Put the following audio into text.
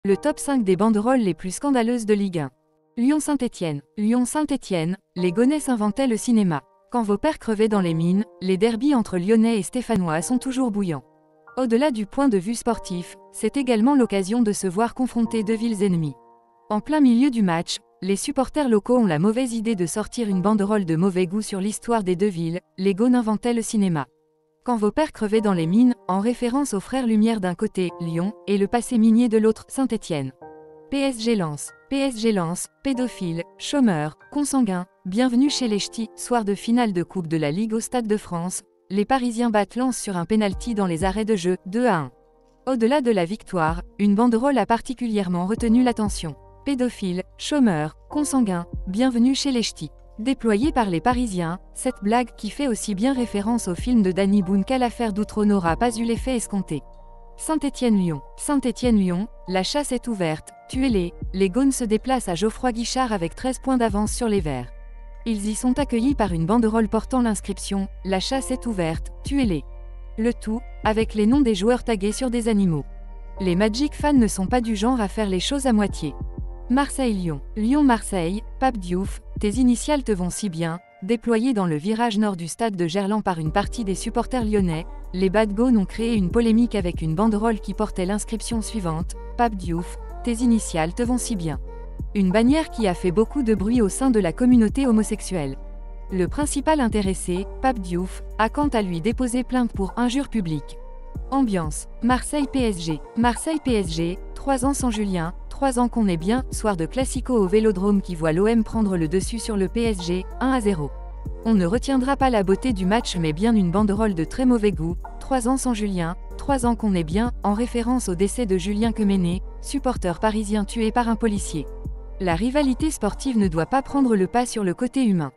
Le top 5 des banderoles les plus scandaleuses de Ligue 1. Lyon-Saint-Étienne. Lyon-Saint-Étienne, les Gonesse inventaient le cinéma. Quand vos pères crevaient dans les mines, les derbys entre Lyonnais et Stéphanois sont toujours bouillants. Au-delà du point de vue sportif, c'est également l'occasion de se voir confronter deux villes ennemies. En plein milieu du match, les supporters locaux ont la mauvaise idée de sortir une banderole de mauvais goût sur l'histoire des deux villes, les Gaunes inventaient le cinéma. Quand vos pères crevaient dans les mines, en référence aux frères Lumière d'un côté, Lyon, et le passé minier de l'autre, Saint-Étienne. PSG Lens. PSG Lens, pédophile, chômeur, consanguin, bienvenue chez les Ch'tis, soir de finale de Coupe de la Ligue au Stade de France, les Parisiens battent Lens sur un pénalty dans les arrêts de jeu, 2-1. Au-delà de la victoire, une banderole a particulièrement retenu l'attention. Pédophile, chômeur, consanguin, bienvenue chez les Ch'tis. Déployée par les Parisiens, cette blague qui fait aussi bien référence au film de Danny Boone qu'à l'affaire d'Outreau n'aura pas eu l'effet escompté. Saint-Étienne-Lyon. Saint-Étienne-Lyon, la chasse est ouverte, tuez-les, les Gaunes se déplacent à Geoffroy Guichard avec 13 points d'avance sur les Verts. Ils y sont accueillis par une banderole portant l'inscription « La chasse est ouverte, tuez-les ». Le tout, avec les noms des joueurs tagués sur des animaux. Les Magic fans ne sont pas du genre à faire les choses à moitié. Marseille-Lyon. Lyon-Marseille, Pape Diouf, tes initiales te vont si bien. Déployés dans le virage nord du stade de Gerland par une partie des supporters lyonnais, les Bad Gaunes ont créé une polémique avec une banderole qui portait l'inscription suivante « Pape Diouf, tes initiales te vont si bien ». Une bannière qui a fait beaucoup de bruit au sein de la communauté homosexuelle. Le principal intéressé, Pape Diouf, a quant à lui déposé plainte pour injure publique. Ambiance. Marseille-PSG. Marseille-PSG, 3 ans sans Julien, 3 ans qu'on est bien, soir de classico au Vélodrome qui voit l'OM prendre le dessus sur le PSG, 1-0. On ne retiendra pas la beauté du match mais bien une banderole de très mauvais goût, 3 ans sans Julien, 3 ans qu'on est bien, en référence au décès de Julien Quemené, supporter parisien tué par un policier. La rivalité sportive ne doit pas prendre le pas sur le côté humain.